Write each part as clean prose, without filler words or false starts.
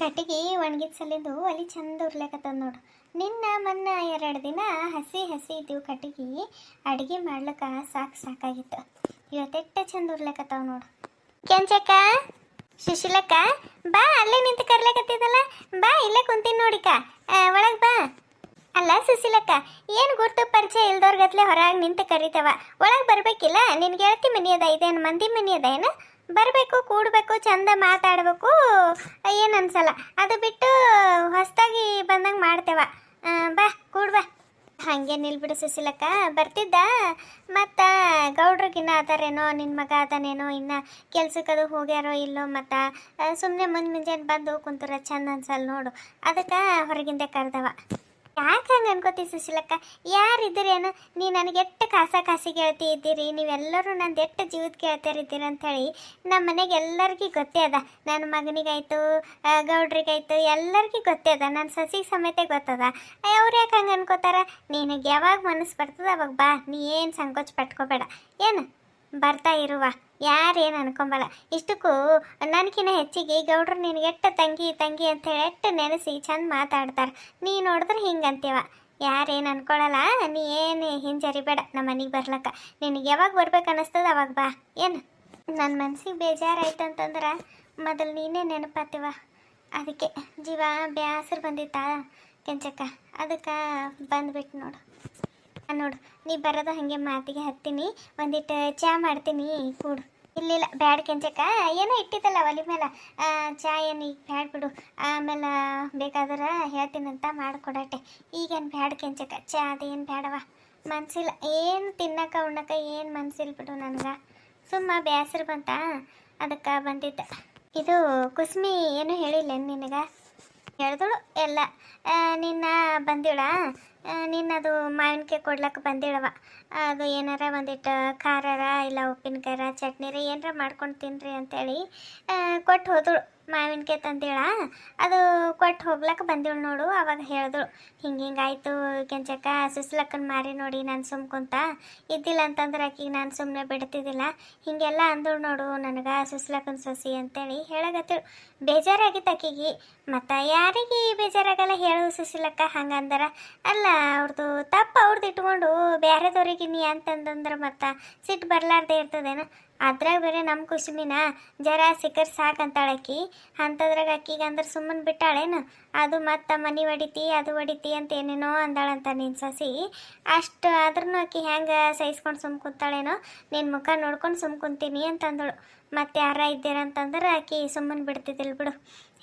ಕಟ್ಟಿಗೆ ಒಣಗಿದ ಸಲಿಂದು ಒಲಿ ಚಂದ ಉರ್ಲಿಕತ್ತದ ನೋಡು. ನಿನ್ನ ಮೊನ್ನ 2 ದಿನ ಹಸಿ ಹಸಿ ಇದ್ದೀವಿ ಕಟ್ಟಿಗೆ ಅಡುಗೆ ಮಾಡ್ಲಿಕ್ಕೆ ಸಾಕಾಗಿತ್ತು. ಇವತ್ತೆಟ್ಟ ಚಂದ ಉರ್ಲಿಕತ್ತಾವ ನೋಡು. ಕೆಂಚಕ್ಕ, ಸುಶೀಲಕ್ಕ, ಬಾ, ಅಲ್ಲೇ ನಿಂತು ಕರ್ಲಿಕತ್ತಿದಲ್ಲ, ಬಾ, ಇಲ್ಲೇ ಕುಂತೀನಿ ನೋಡಿಕ, ಒಳಗೆ ಬಾ. ಅಲ್ಲ ಸುಶೀಲಕ್ಕ, ಏನು ಗುರ್ತು ಪರಿಚಯ ಇಲ್ದವ್ರಗತ್ಲೆ ಹೊರಗೆ ನಿಂತು ಕರಿತವ, ಒಳಗೆ ಬರ್ಬೇಕಿಲ್ಲ? ನಿನ್ ಗೆಳತಿ ಮನಿ ಅದ, ಇದೇನು ಮಂದಿ ಮನಿ ಅದ ಏನು? ಬರಬೇಕು, ಕೂಡಬೇಕು, ಚಂದ ಮಾತಾಡಬೇಕು, ಏನು ಅನ್ಸಲ್ಲ. ಅದು ಬಿಟ್ಟು ಹೊಸದಾಗಿ ಬಂದಂಗೆ ಮಾಡ್ತೇವ. ಬಾ, ಕೂಡ್ಬಾ. ಹಾಗೆ ನಿಲ್ಬಿಡು ಸುಶೀಲಕ್ಕ, ಬರ್ತಿದ್ದ. ಮತ್ತು ಗೌಡ್ರಿಗಿನ್ನ ಅದಾರೇನೋ, ನಿನ್ನ ಮಗ ಅದಾನೇನೋ, ಇನ್ನು ಕೆಲ್ಸಕ್ಕದು ಹೋಗ್ಯಾರೋ ಇಲ್ಲೋ, ಮತ್ತು ಸುಮ್ಮನೆ ಮುಂಜಾನೆ ಬಂದು ಕುಂತುರ ಚಂದ ಅನ್ಸಲ್ಲ ನೋಡು, ಅದಕ್ಕೆ ಹೊರಗಿಂದ ಕರೆದವ. ಯಾಕೆ ಹಂಗೆ ಅನ್ಕೋತಿ ಸುಶೀಲಕ್ಕ? ಯಾರಿದ್ದೀರೇನು? ನೀ ನನಗೆ ಎಷ್ಟು ಕಾಸಿ ಗೆಳತಿ ಇದ್ದೀರಿ, ನೀವೆಲ್ಲರೂ ನಂದು ಎಷ್ಟು ಜೀವದ ಗೆಳತಿಯರಿದ್ದೀರಿ ಅಂಥೇಳಿ ನಮ್ಮ ಮನೆಗೆ ಎಲ್ಲರಿಗೂ ಗೊತ್ತೇ ಅದ. ನನ್ನ ಮಗನಿಗಾಯ್ತು, ಗೌಡ್ರಿಗಾಯ್ತು, ಎಲ್ಲರಿಗೂ ಗೊತ್ತೇ ಅದ. ನನ್ನ ಸಸಿಗೆ ಸಮೇತ ಗೊತ್ತದ. ಅವ್ರು ಯಾಕೆ ಹಂಗೆ ಅನ್ಕೋತಾರ? ನಿನಗೆ ಯಾವಾಗ ಮನಸ್ಸು ಬರ್ತದ ಅವಾಗ ಬಾ, ನೀ ಏನು ಸಂಕೋಚ ಪಟ್ಕೋಬೇಡ, ಏನು ಬರ್ತಾ ಇರುವ, ಯಾರೇನು ಅನ್ಕೊಂಬಲ್ಲ. ಇಷ್ಟಕ್ಕೂ ನನಗಿನ್ನ ಹೆಚ್ಚಿಗೆ ಗೌಡ್ರು ನಿನಗೆ ಎಷ್ಟು ತಂಗಿ ಅಂತೇಳಿ ಎಷ್ಟು ನೆನೆಸಿ ಚಂದ ಮಾತಾಡ್ತಾರೆ. ನೀ ನೋಡಿದ್ರೆ ಹಿಂಗೆ ಅಂತೀವ, ಯಾರೇನು ಅನ್ಕೊಳ್ಳಲ್ಲ. ನೀ ಏನು ಹಿಂಜರಿಬೇಡ ನಮ್ಮ ಮನೆಗೆ ಬರ್ಲಕ್ಕ. ನಿನಗೆ ಯಾವಾಗ ಬರ್ಬೇಕು ಅನ್ನಿಸ್ತದ ಅವಾಗ ಬಾ. ಏನು ನನ್ನ ಮನ್ಸಿಗೆ ಬೇಜಾರಾಯ್ತು ಅಂತಂದ್ರೆ ಮೊದಲು ನೀನೇ ನೆನಪಾತಿವ. ಅದಕ್ಕೆ ಜೀವ ಬ್ಯಾಸರು ಬಂದಿತ್ತಾ ಕೆಂಚಕ್ಕ, ಅದಕ್ಕೆ ಬಂದ್ಬಿಟ್ಟು ನೋಡು. ನೋಡು, ನೀ ಬರೋದು ಹಾಗೆ ಮಾತಿಗೆ ಹತ್ತೀನಿ, ಒಂದಿಟ್ಟು ಚಾ ಮಾಡ್ತೀನಿ, ಕೂಡು. ಇಲ್ಲಿಲ್ಲ, ಬ್ಯಾಡ ಕೆಂಚಕ್ಕ, ಏನೋ ಇಟ್ಟಿದ್ದಲ್ಲ ಒಲಿ ಮೇಲೆ, ಚಾ ಏನು ಈಗ ಬ್ಯಾಡ ಬಿಡು, ಆಮೇಲೆ ಬೇಕಾದ್ರೆ ಹೇಳ್ತೀನಂತ ಮಾಡಿಕೊಡಟ್ಟೆ. ಈಗೇನು ಬ್ಯಾಡ ಕೆಂಚಕ್ಕ, ಚಾ ಅದೇನು ಬ್ಯಾಡವ, ಮನ್ಸಿಲ್ಲ, ಏನು ತಿನ್ನಕ ಉಣ್ಣಕ ಏನು ಮನ್ಸಿಲ್ಲ ಬಿಡು ನನಗೆ. ಸುಮ್ಮ ಬ್ಯಾಸರು ಬಂತ, ಅದಕ್ಕೆ ಬಂದಿದ್ದೆ. ಇದು ಕುಸ್ಮಿ ಏನು ಹೇಳಿಲ್ಲ ನಿನಗೆ? ಹೇಳಿದಳು ಎಲ್ಲ. ನಿನ್ನ ಬಂದಿಳ, ನಿನ್ನದು ಮಾವಿನಕಾಯಿ ಕೊಡ್ಲಕ್ಕೆ ಬಂದಿಳವ. ಅದು ಏನಾರ ಒಂದಿಟ್ಟು ಖಾರಾರ ಇಲ್ಲ ಉಪ್ಪಿನಕಾಯಿರ ಚಟ್ನಿರ ಏನಾರ ಮಾಡ್ಕೊಂಡು ತಿನ್ನಿರಿ ಅಂತೇಳಿ ಕೊಟ್ಟು ಹೋದಳು. ಮಾವಿನಕಾಯಿ ತಂದಿಳ, ಅದು ಕೊಟ್ಟು ಹೋಗ್ಲಕ್ಕೆ ಬಂದಿಳು ನೋಡು. ಅವಾಗ ಹೇಳಿದಳು, ಹಿಂಗಾಯ್ತು ಕೆಂಚಕ್ಕ, ಸುಸ್ಲಕ್ಕನ ಮಾರಿ ನೋಡಿ ನಾನು ಸುಮ್ಕೊಂತ ಇದ್ದಿಲ್ಲ ಅಂತಂದ್ರೆ ಆಕಿಗೆ ನಾನು ಸುಮ್ಮನೆ ಬಿಡ್ತಿದ್ದಿಲ್ಲ, ಹೀಗೆಲ್ಲ ಅಂದಳು ನೋಡು ನನಗೆ ಸುಸ್ಲಕ್ಕನ ಸೊಸಿ ಅಂತೇಳಿ ಹೇಳಗತ್ತಳು. ಬೇಜಾರಾಗಿತ್ತು ಆಕಿಗೆ. ಮತ್ತು ಯಾರಿಗೆ ಬೇಜಾರಾಗಲ್ಲ ಹೇಳು ಸುಶೀಲಕ್ಕ? ಹಂಗಂದಾರ ಅಲ್ಲ, ಅವ್ರದ್ದು ತಪ್ಪು ಅವ್ರದ್ದು ಇಟ್ಕೊಂಡು ಬೇರೆದವ್ರಿಗೆ ನೀ ಅಂತಂದ್ರೆ ಮತ್ತು ಸಿಟ್ಟು ಬರಲಾರ್ದೆ ಇರ್ತದೇನು? ಅದ್ರಾಗ ಬೇರೆ ನಮ್ಮ ಕುಸುಮಿನ ಜರ ಸಿಕ್ಕರ್ ಸಾಕಂತಾಳಕ್ಕಿ, ಅಂಥದ್ರಾಗ ಅಕ್ಕಿಗೆ ಅಂದ್ರೆ ಸುಮ್ಮನೆ ಬಿಟ್ಟಾಳೇನು? ಅದು ಮತ್ತು ಮನೆ ಹೊಡಿತಿ ಅದು ಹೊಡಿತಿ ಅಂತ ಏನೇನೋ ಅಂದಾಳಂತ ನಿನ್ನ ಸಸಿ. ಅಷ್ಟು ಆದ್ರೂ ಆಕಿ ಹೆಂಗೆ ಸಹಿಸ್ಕೊಂಡು ಸುಮ್ಮ ಕುಂತಾಳೇನೋ, ನಿನ್ನ ಮುಖ ನೋಡ್ಕೊಂಡು ಸುಮ್ಮ ಕುಂತೀನಿ ಅಂತಂದಳು. ಮತ್ತು ಯಾರ ಇದ್ದೀರಂತಂದ್ರೆ ಆಕಿ ಸುಮ್ಮನೆ ಬಿಡ್ತಿದ್ದಿಲ್ಲ ಬಿಡು,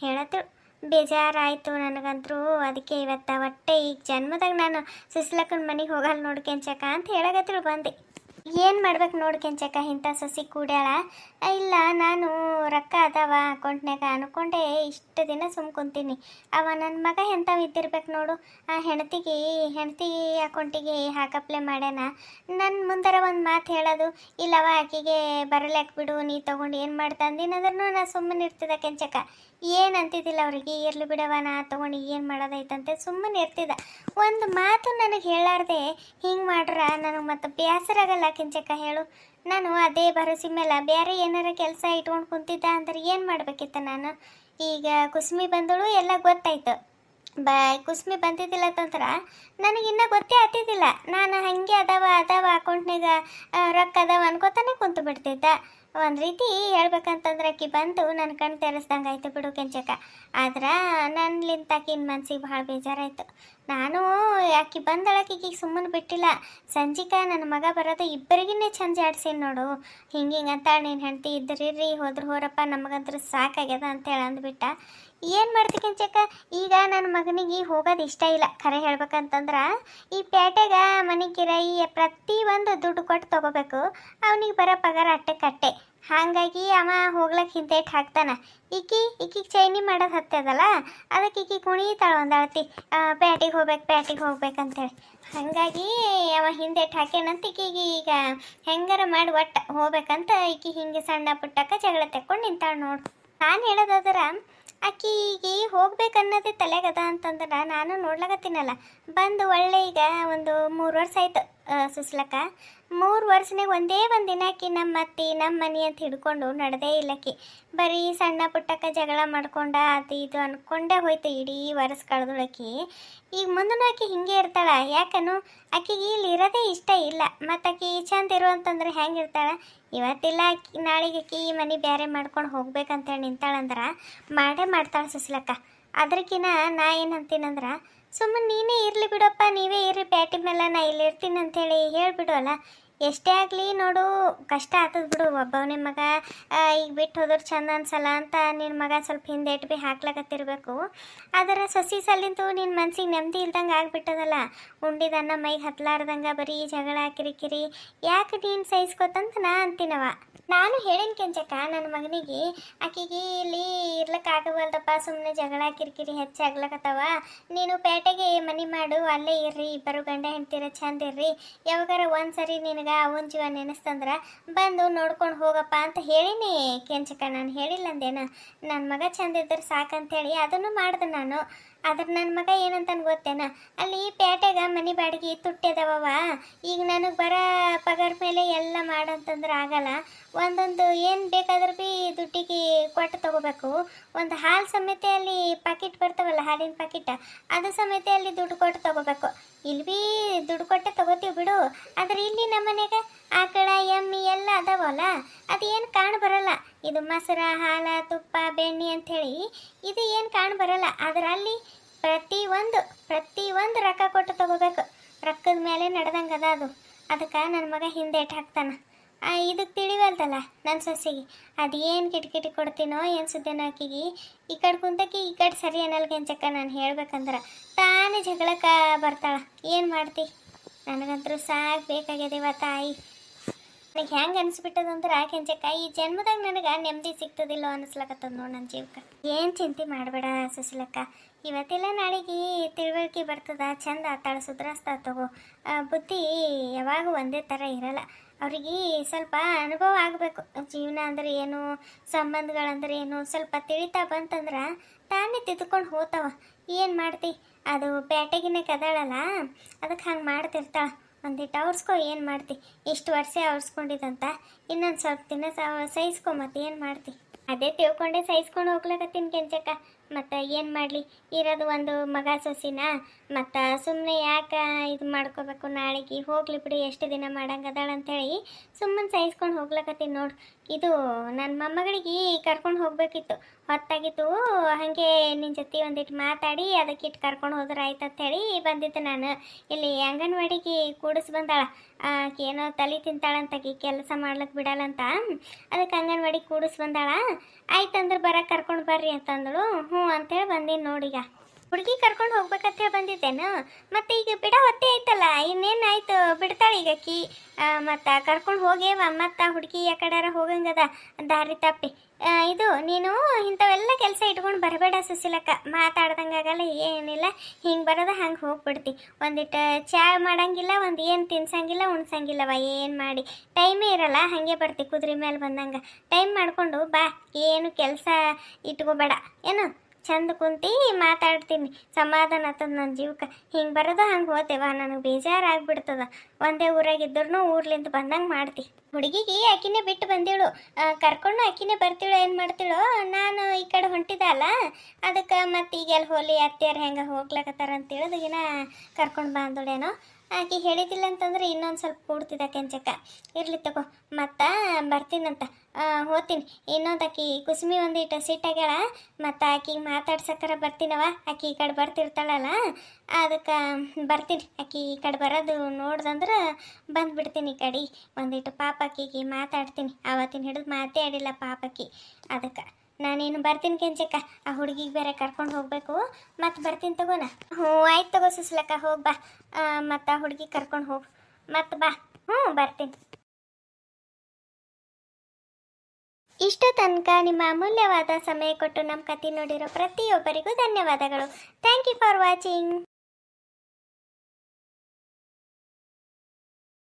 ಹೇಳತ್ತಳು. ಬೇಜಾರಾಯಿತು ನನಗಂತರೂ. ಅದಕ್ಕೆ ಇವತ್ತು ಒಟ್ಟೆ ಈಗ ಜನ್ಮದಾಗ ನಾನು ಸುಸ್ಲಕ್ಕನ ಮನೆಗೆ ಹೋಗಲ್ಲ ನೋಡಿ ಕೆಂಚಕ್ಕ ಅಂತ ಹೇಳಕತ್ತಳು ಬಂದೆ. ಏನು ಮಾಡ್ಬೇಕು ನೋಡಿ ಕೆಂಚಕ್ಕ, ಇಂಥ ಸಸಿ ಕೂಡ್ಯಾಳ. ಇಲ್ಲ, ನಾನು ರೊಕ್ಕ ಅದಾವ ಅಕೌಂಟ್ನಾಗ ಅನ್ಕೊಂಡೆ ಇಷ್ಟು ದಿನ ಸುಮ್ಮ ಕುಂತೀನಿ. ಅವ ನನ್ನ ಮಗ ಎಂಥವು ಇದ್ದಿರ್ಬೇಕು ನೋಡು, ಆ ಹೆಂಡತಿ ಅಕೌಂಟಿಗೆ ಹಾಕಪ್ಲೆ ಮಾಡ್ಯಾನ. ನನ್ನ ಮುಂದರ ಒಂದು ಮಾತು ಹೇಳೋದು ಇಲ್ಲವ, ಆಕಿಗೆ ಬರಲ್ಯಾಕ ಬಿಡು, ನೀ ತೊಗೊಂಡು ಏನು ಮಾಡ್ತಂದಿನಂದ್ರೂ ನಾ ಸುಮ್ಮನೆ ಇರ್ತಿದ್ದ ಕೆಂಚಕ್ಕ. ಏನು ಅಂತಿದ್ದಿಲ್ಲ ಅವ್ರಿಗೆ, ಇರ್ಲಿ ಬಿಡವ ನಾ ತೊಗೊಂಡು ಏನು ಮಾಡೋದೈತಂತೆ ಸುಮ್ಮನೆ ಇರ್ತಿದ್ದ. ಒಂದು ಮಾತು ನನಗೆ ಹೇಳಾರ್ದೆ ಹಿಂಗೆ ಮಾಡ್ರ ನನಗೆ ಮತ್ತೆ ಬೇಸರಾಗಲ್ಲ ಕೆಂಚಕ್ಕ ಹೇಳು? ನಾನು ಅದೇ ಭರೋಸೆ ಮೇಲೆ ಬೇರೆ ಏನಾರ ಕೆಲಸ ಇಟ್ಕೊಂಡು ಕುಂತಿದ್ದ ಅಂದ್ರೆ ಏನು ಮಾಡಬೇಕಿತ್ತು ನಾನು? ಈಗ ಕುಸ್ಮಿ ಬಂದಳು, ಎಲ್ಲ ಗೊತ್ತಾಯ್ತು. ಕುಸ್ಮಿ ಬಂದಿದ್ದಿಲ್ಲ ಅಂತಂದ್ರೆ ನನಗಿನ್ನೂ ಗೊತ್ತೇ ಆಗ್ತಿದ್ದಿಲ್ಲ. ನಾನು ಹಾಗೆ ಅದಾವ ಅಕೌಂಟ್ನಾಗ ರೊಕ್ಕ ಅದಾವ ಅನ್ಕೋತಾನೆ ಕುಂತು ಬಿಡ್ತಿದ್ದ. ಒಂದು ರೀತಿ ಹೇಳ್ಬೇಕಂತಂದ್ರೆ ಆಕಿ ಬಂದು ನನ್ನ ಕಣ್ಣು ತೆರೆಸ್ದಂಗೆ ಆಯ್ತು ಬಿಡು ಕೆಂಚಕ್ಕ. ಆದ್ರೆ ನನ್ನಿಂತ ಆಕಿನ ಮನ್ಸಿಗೆ ಭಾಳ ಬೇಜಾರಾಯಿತು. ನಾನು ಆಕಿ ಬಂದಳಕಿಗೆ ಸುಮ್ಮನೆ ಬಿಟ್ಟಿಲ್ಲ. ಸಂಜಿಕ ನನ್ನ ಮಗ ಬರೋದು ಇಬ್ಬರಿಗಿನ್ನೇ ಚಂದ ಜಾಡ್ಸೀನಿ ನೋಡು. ಹಿಂಗೆ ಅಂತಾಳೆ, ನೀನು ಹೆಂಡತಿ ಇದ್ರಿರ್ರಿ ಹೋದ್ರೆ ಹೋರಪ್ಪ, ನಮಗಂತೂ ಸಾಕಾಗ್ಯದ ಅಂತೇಳಿ ಅಂದ್ಬಿಟ್ಟ. ಏನು ಮಾಡ್ತಿ ಕೆಂಚಕ್ಕ? ಈಗ ನನ್ನ ಮಗನಿಗೆ ಹೋಗೋದು ಇಷ್ಟ ಇಲ್ಲ. ಖರೆ ಹೇಳ್ಬೇಕಂತಂದ್ರೆ ಈ ಪೇಟೆಗೆ ಮನೆ ಕಿರಾಯಿ ಪ್ರತಿಯೊಂದು ದುಡ್ಡು ಕೊಟ್ಟು ತೊಗೋಬೇಕು, ಅವನಿಗೆ ಬರೋ ಪಗಾರ ಅಟ್ಟೆ. ಹಾಗಾಗಿ ಅವ ಹೋಗ್ಲಕ್ಕೆ ಹಿಂದೇಟ್ ಹಾಕ್ತಾನೆ. ಈಕಿಗೆ ಚೈನಿ ಮಾಡೋದು ಹತ್ತದಲ್ಲ, ಅದಕ್ಕೆ ಈಕಿ ಕುಣಿತಾಳೆ ಒಂದಾಳ್ತಿ, ಪ್ಯಾಟಿಗೆ ಹೋಗ್ಬೇಕಂತೇಳಿ. ಹಾಗಾಗಿ ಅವ ಹಿಂದೇಟ್ ಹಾಕ್ಯಾನಂತ ಈಕಿಗೆ ಈಗ ಹೆಂಗಾರ ಮಾಡಿ ಒಟ್ಟು ಹೋಗ್ಬೇಕಂತ ಈಕಿ ಹಿಂಗೆ ಸಣ್ಣ ಪುಟ್ಟಕ್ಕ ಜಗಳ ತೆಕ್ಕೊಂಡು ನಿಂತಾಳೆ ನೋಡು. ನಾನು ಹೇಳೋದಾದ್ರೆ ಆಕಿಗೆ ಹೋಗ್ಬೇಕನ್ನೋದೇ ತಲೆಗದ ಅಂತಂದ್ರೆ ನಾನು ನೋಡ್ಲಾಗತ್ತೀನಲ್ಲ, ಬಂದು ಒಳ್ಳೆ ಈಗ ಒಂದು 3 ವರ್ಷ ಆಯ್ತು ಸುಸ್ಲಕ್ಕ 3 ವರ್ಷನಾಗ ಒಂದೇ ಒಂದು ದಿನ ಆಕಿ ನಮ್ಮ ಅತ್ತಿ ನಮ್ಮ ಮನೆ ಅಂತ ಹಿಡ್ಕೊಂಡು ನಡೆದೇ ಇಲ್ಲಕಿ. ಬರೀ ಸಣ್ಣ ಪುಟ್ಟಕ್ಕ ಜಗಳ ಮಾಡ್ಕೊಂಡ ಅದು ಇದು ಅನ್ಕೊಂಡೇ ಹೋಯ್ತು ಇಡೀ ವರ್ಷ ಕಳೆದೊಳಕಿ. ಈಗ ಮುಂದೂ ಆಕಿ ಹಿಂಗೆ ಇರ್ತಾಳ. ಯಾಕನು ಆಕಿಗೆ ಇಲ್ಲಿ ಇರೋದೇ ಇಷ್ಟ ಇಲ್ಲ. ಮತ್ತು ಆಕಿ ಚಂದ ಇರುವಂತಂದ್ರೆ ಹೆಂಗೆ ಇರ್ತಾಳ? ಇವತ್ತಿಲ್ಲ ಆಕಿ ನಾಳೆಗೆ ಆಕಿ ಈ ಮನೆ ಬೇರೆ ಮಾಡ್ಕೊಂಡು ಹೋಗ್ಬೇಕಂತೇಳಿ ನಿಂತಾಳಂದ್ರೆ ಮಾಡೇ ಮಾಡ್ತಾಳೆ ಸುಸ್ಲಕ್ಕ. ಅದ್ರಕಿನ ನಾ ಏನು ಅಂತೀನಂದ್ರೆ, ಸುಮ್ಮನೆ ನೀನೇ ಇರಲಿ ಬಿಡಪ್ಪ, ನೀವೇ ಇರ್ರಿ ಪ್ಯಾಟಿ ಮೇಲೆ, ನಾ ಇಲ್ಲಿ ಇರ್ತೀನಿ ಅಂಥೇಳಿ ಹೇಳಿಬಿಡುವಲ್ಲ. ಎಷ್ಟೇ ಆಗಲಿ ನೋಡು, ಕಷ್ಟ ಆಗ್ತದೆ ಬಿಡು. ಒಬ್ಬವನೇ ಮಗ ಈಗ ಬಿಟ್ಟು ಹೋದ್ರೆ ಚಂದ ಅನ್ಸಲ್ಲ ಅಂತ ನಿನ್ನ ಮಗ ಸ್ವಲ್ಪ ಹಿಂದೇಟು ಭೀ ಹಾಕ್ಲಾಕತ್ತಿರ್ಬೇಕು. ಆದರೆ ಸೊಸಿ ಸಲಿಂತು ನಿನ್ನ ಮನ್ಸಿಗೆ ನೆಮ್ಮದಿ ಇಲ್ದಂಗೆ ಆಗ್ಬಿಟ್ಟದಲ್ಲ. ಉಂಡಿದನ್ನ ಮೈಗೆ ಹತ್ಲಾರ್ದಂಗೆ ಬರೀ ಜಗಳ ಕಿರಿಕಿರಿ ಯಾಕೆ ನೀನು ಸಹಿಸ್ಕೊತಂತ ನಾ ಅಂತೀನವ. ನಾನು ಹೇಳೇನು ಕೆಂಚಕ್ಕ ನನ್ನ ಮಗನಿಗೆ, ಆಕಿಗೆ ಇಲ್ಲಿ ಇರ್ಲಿಕ್ಕಾಗವಲ್ದಪ್ಪ, ಸುಮ್ಮನೆ ಜಗಳ ಕಿರಿಕಿರಿ ಹೆಚ್ಚಾಗ್ಲಕತ್ತವ. ನೀನು ಪೇಟೆಗೆ ಮನೆ ಮಾಡು, ಅಲ್ಲೇ ಇರ್ರಿ, ಇಬ್ಬರು ಗಂಡ ಹೆಂಡ್ತಿರ ಚಂದ ಇರ್ರಿ. ಯಾವಾಗಾರ ಒಂದ್ಸರಿ ನಿನಗೆ ಅವನ ಜೀವ ನೆನೆಸ್ತಂದ್ರೆ ಬಂದು ನೋಡ್ಕೊಂಡು ಹೋಗಪ್ಪ ಅಂತ ಹೇಳಿನಿ ಕೆಂಚಕ್ಕ. ನಾನು ಹೇಳಿಲ್ಲ ಅಂದೇನ, ನನ್ನ ಮಗ ಚಂದ ಇದ್ರೆ ಸಾಕಂತೇಳಿ ಅದನ್ನು ಮಾಡ್ದೆ ನಾನು. ಆದ್ರೆ ನನ್ನ ಮಗ ಏನಂತ ಗೊತ್ತೇನ, ಅಲ್ಲಿ ಪೇಟೆಗೆ ಮನೆ ಬಾಡಿಗೆ ತುಟ್ಟಿದವ. ಈಗ ನನಗೆ ಬರೋ ಪಗಾರ ಮೇಲೆ ಎಲ್ಲ ಮಾಡಂತಂದ್ರೆ ಆಗಲ್ಲ. ಒಂದೊಂದು ಏನು ಬೇಕಾದ್ರೂ ಭೀ ದುಡ್ಡಿಗೆ ಕೊಟ್ಟು ತೊಗೋಬೇಕು. ಒಂದು ಹಾಲು ಸಮೇತ ಅಲ್ಲಿ ಪಾಕಿಟ್ ಬರ್ತಾವಲ್ಲ, ಹಾಲಿನ ಪಾಕಿಟ್, ಅದು ಸಮೇತ ಅಲ್ಲಿ ದುಡ್ಡು ಕೊಟ್ಟು ತೊಗೋಬೇಕು. ಇಲ್ಲಿ ಭೀ ದುಡ್ಡು ಕೊಟ್ಟೆ ತೊಗೋತೀವಿ ಬಿಡು. ಆದರೆ ಇಲ್ಲಿ ನಮ್ಮ ಮನೆಗೆ ಆಕಳ ಎಮ್ಮಿ ಎಲ್ಲ ಅದಾವಲ್ಲ, ಅದು ಏನು ಕಾಣ್ ಬರಲ್ಲ. ಇದು ಮೊಸರು, ಹಾಲು, ತುಪ್ಪ, ಬೆಣ್ಣೆ ಅಂಥೇಳಿ ಇದು ಏನು ಕಾಣ್ ಬರಲ್ಲ. ಆದರೆ ಅಲ್ಲಿ ಪ್ರತಿಯೊಂದು ರೊಕ್ಕ ಕೊಟ್ಟು ತೊಗೋಬೇಕು. ರೊಕ್ಕದ ಮೇಲೆ ನಡೆದಂಗೆ ಅದ ಅದು. ಅದಕ್ಕೆ ನನ್ನ ಮಗ ಹಿಂದೇಟು ಹಾಕ್ತಾನೆ. ಇದಕ್ಕೆ ತಿಳಿವಲ್ದಲ್ಲ ನನ್ನ ಸೊಸೆಗೆ. ಅದು ಏನು ಕಿಟಕಿಟಿ ಕೊಡ್ತೀನೋ ಏನು ಸುದ್ದಿನೋ ಆಕಿಗೆ. ಈ ಕಡೆ ಕುಂತಕಿ ಈ ಕಡೆ ಸರಿ ಅನ್ನಲ್ ಕೆಂಚಕ್ಕ. ನಾನು ಹೇಳ್ಬೇಕಂದ್ರೆ ತಾನೇ ಜಗಳಕ್ಕೆ ಬರ್ತಾಳೆ. ಏನು ಮಾಡ್ತಿ? ನನಗಂತರೂ ಸಾಕು ಬೇಕಾಗ್ಯದೇವ ತಾಯಿ. ನನಗೆ ಹೆಂಗೆ ಅನಿಸ್ಬಿಟ್ಟದಂದ್ರೆ ಕೆಂಚಕ್ಕ, ಈ ಜನ್ಮದಾಗ ನನಗೆ ನೆಮ್ಮದಿ ಸಿಗ್ತದಿಲ್ಲೋ ಅನಿಸ್ಲಕತ್ತದ ನೋಡಿ ನನ್ನ ಜೀವಕ್ಕೆ. ಏನು ಚಿಂತೆ ಮಾಡಬೇಡ ಸುಶೀಲಕ್ಕ. ಇವತ್ತೆಲ್ಲ ನಾಳೆಗೆ ತಿಳುವಳಿಕೆ ಬರ್ತದ, ಚಂದ ಆತಾಳ, ಸುಧಾರಿಸ್ತಾ ತಗೋ. ಬುದ್ಧಿ ಯಾವಾಗ ಒಂದೇ ಥರ ಇರಲ್ಲ. ಅವ್ರಿಗೆ ಸ್ವಲ್ಪ ಅನುಭವ ಆಗಬೇಕು. ಜೀವನ ಅಂದ್ರೆ ಏನು, ಸಂಬಂಧಗಳಂದ್ರೆ ಏನು ಸ್ವಲ್ಪ ತಿಳಿತಾ ಬಂತಂದ್ರೆ ತಾನೇ ತಿದ್ಕೊಂಡು ಹೋಗ್ತಾವ. ಏನು ಮಾಡ್ತಿ? ಅದು ಪೇಟೆಗಿನೇ ಕದಾಳಲ್ಲ, ಅದಕ್ಕೆ ಹಂಗೆ ಮಾಡ್ತಿರ್ತಾಳೆ. ಒಂದಿಟ್ಟು ಅವ್ರಿಸ್ಕೊ, ಏನು ಮಾಡ್ತಿ? ಇಷ್ಟು ವರ್ಷ ಅವ್ರಿಸ್ಕೊಂಡಿದಂತ ಇನ್ನೊಂದು ಸ್ವಲ್ಪ ದಿನ ಸಹಿಸ್ಕೊ. ಮತ್ತೆ ಏನು ಮಾಡ್ತಿ? ಅದೇ ತಿಳ್ಕೊಂಡೆ ಸಹಿಸ್ಕೊಂಡು ಹೋಗ್ಲಕತ್ತೀನಿ ಕೆಂಚಕ್ಕ. ಮತ್ತು ಏನು ಮಾಡಲಿ, ಇರೋದು ಒಂದು ಮಗ ಸೊಸಿನ. ಮತ್ತು ಸುಮ್ಮನೆ ಯಾಕೆ ಇದು ಮಾಡ್ಕೋಬೇಕು? ನಾಳೆಗೆ ಹೋಗ್ಲಿ ಬಿಡಿ, ಎಷ್ಟು ದಿನ ಮಾಡಂಗದಾಳ ಅಂಥೇಳಿ ಸುಮ್ಮನೆ ಸಹಿಸ್ಕೊಂಡು ಹೋಗ್ಲಕತ್ತೀನಿ ನೋಡು. ಇದು ನನ್ನ ಮೊಮ್ಮಗಳಿಗೆ ಕರ್ಕೊಂಡು ಹೋಗ್ಬೇಕಿತ್ತು, ಹೊತ್ತಾಗಿತ್ತು. ಹಾಗೆ ನಿನ್ನ ಜೊತೆ ಒಂದಿಟ್ಟು ಮಾತಾಡಿ ಅದಕ್ಕಿಟ್ಟು ಕರ್ಕೊಂಡು ಹೋದ್ರೆ ಆಯ್ತು ಅಂಥೇಳಿ ಬಂದಿದ್ದೆ ನಾನು. ಇಲ್ಲಿ ಅಂಗನವಾಡಿಗೆ ಕೂಡಿಸಿ ಬಂದಾಳ. ಏನೋ ತಲೆ ತಿಂತಾಳಂತಾಗಿ ಕೆಲಸ ಮಾಡ್ಲಿಕ್ಕೆ ಬಿಡಲ್ಲಂತ, ಅದಕ್ಕೆ ಅಂಗನವಾಡಿಗೆ ಕೂಡಿಸಿ ಬಂದಾಳ. ಆಯ್ತಂದ್ರೆ ಬರೋಕೆ ಕರ್ಕೊಂಡು ಬರ್ರಿ ಅಂತಂದಳು. ಹ್ಞೂ ಅಂತೇಳಿ ಬಂದೀನಿ ನೋಡೀಗ. ಹುಡುಗಿ ಕರ್ಕೊಂಡು ಹೋಗ್ಬೇಕಂತೇಳಿ ಬಂದಿದ್ದೇನು. ಮತ್ತು ಈಗ ಬಿಡ ಹೊತ್ತೆ ಐತಲ್ಲ, ಇನ್ನೇನಾಯ್ತು ಬಿಡ್ತಾಳೆ ಈಗ ಅಕ್ಕಿ. ಮತ್ತು ಕರ್ಕೊಂಡು ಹೋಗೇವ. ಮತ್ತು ಹುಡುಗಿ ಯಾಕಡಾರ ಹೋಗಂಗದ ದಾರಿ ತಪ್ಪಿ. ಇದು ನೀನು ಇಂಥವೆಲ್ಲ ಕೆಲಸ ಇಟ್ಕೊಂಡು ಬರಬೇಡ ಸುಶೀಲಕ್ಕ. ಮಾತಾಡ್ದಂಗಾಗಲ್ಲ, ಏನಿಲ್ಲ. ಹಿಂಗೆ ಬರೋದ ಹಂಗೆ ಹೋಗ್ಬಿಡ್ತಿ. ಒಂದಿಟ್ಟು ಚಾ ಮಾಡಂಗಿಲ್ಲ, ಒಂದು ಏನು ತಿನ್ಸಂಗಿಲ್ಲ, ಉಣ್ಸಂಗಿಲ್ಲವ. ಏನು ಮಾಡಿ ಟೈಮೇ ಇರಲ್ಲ, ಹಾಗೆ ಬರ್ತಿ ಕುದುರೆ ಮೇಲೆ ಬಂದಂಗೆ. ಟೈಮ್ ಮಾಡಿಕೊಂಡು ಬಾ, ಏನು ಕೆಲಸ ಇಟ್ಕೋಬೇಡ ಏನು. ಚಂದ ಕುಂತಿ ಮಾತಾಡ್ತೀನಿ, ಸಮಾಧಾನ ಆಗ್ತದ ನನ್ನ ಜೀವಕ್ಕೆ. ಹಿಂಗೆ ಬರೋದು ಹಂಗೆ ಹೋತೇವ, ನನಗೆ ಬೇಜಾರಾಗ್ಬಿಡ್ತದ. ಒಂದೇ ಊರಾಗಿದ್ರೂ ಊರ್ಲಿಂದ ಬಂದಂಗೆ ಮಾಡ್ತಿ. ಹುಡುಗಿಗೆ ಆಕಿನೇ ಬಿಟ್ಟು ಬಂದಿಳು, ಕರ್ಕೊಂಡು ಆಕಿನೇ ಬರ್ತಿಳು. ಏನು ಮಾಡ್ತಿಳೋ, ನಾನು ಈ ಕಡೆ ಹೊಂಟಿದ ಅಲ್ಲ, ಅದಕ್ಕೆ ಮತ್ತು ಈಗೆಲ್ಲ ಹೋಲಿ ಅತ್ತೆಯರು ಹೆಂಗೆ ಹೋಗ್ಲಕತ್ತಾರ ಅಂತೇಳಿದಗಿನ ಕರ್ಕೊಂಡು ಬಂದಳೇನೋ. ಆಕೆ ಹೇಳಿದಿಲ್ಲ ಅಂತಂದ್ರೆ ಇನ್ನೊಂದು ಸ್ವಲ್ಪ ಕೂಡ್ತಿದ್ದ ಕೆಂಚಕ್ಕ. ಇರ್ಲಿ ತಗೋ, ಮತ್ತು ಬರ್ತೀನಂತ ಹೋಗ್ತೀನಿ. ಇನ್ನೊಂದು ಆಕಿ ಕುಸುಮಿ ಒಂದಿಟ್ಟು ಸಿಟ್ಟಾಗ್ಯಾಳ, ಮತ್ತು ಆಕಿಗೆ ಮಾತಾಡ್ಸಕ್ಕರ ಬರ್ತೀನವ. ಆಕಿ ಈ ಕಡೆ ಬರ್ತಿರ್ತಾಳಲ್ಲ, ಅದಕ್ಕೆ ಬರ್ತೀನಿ. ಆಕಿ ಈ ಕಡೆ ಬರೋದು ನೋಡ್ದಂದ್ರೆ ಬಂದುಬಿಡ್ತೀನಿ ಈ ಕಡೆ. ಒಂದಿಟ್ಟು ಪಾಪಕ್ಕಿಗೆ ಮಾತಾಡ್ತೀನಿ. ಆವತ್ತಿನ ಹಿಡಿದು ಮಾತೇ ಆಡಿಲ್ಲ ಪಾಪಕ್ಕಿ. ಅದಕ್ಕೆ ನಾನೇನು ಬರ್ತೀನಿ ಕೆಂಚಕ್ಕ. ಆ ಹುಡುಗಿಗೆ ಬೇರೆ ಕರ್ಕೊಂಡು ಹೋಗಬೇಕು. ಮತ್ತು ಬರ್ತೀನಿ ತಗೋಣ. ಹ್ಞೂ ಆಯ್ತು ತಗೋ ಸುಸ್ಲಕ್ಕ, ಹೋಗಿ ಬಾ. ಮತ್ತು ಆ ಹುಡುಗಿ ಕರ್ಕೊಂಡು ಹೋಗು, ಮತ್ತು ಬಾ. ಹ್ಞೂ ಬರ್ತೀನಿ. ಇಷ್ಟು ತನಕ ನಿಮ್ಮ ಅಮೂಲ್ಯವಾದ ಸಮಯ ಕೊಟ್ಟು ನಮ್ಮ ಕತೆ ನೋಡಿರೋ ಪ್ರತಿಯೊಬ್ಬರಿಗೂ ಧನ್ಯವಾದಗಳು. Thank you for watching.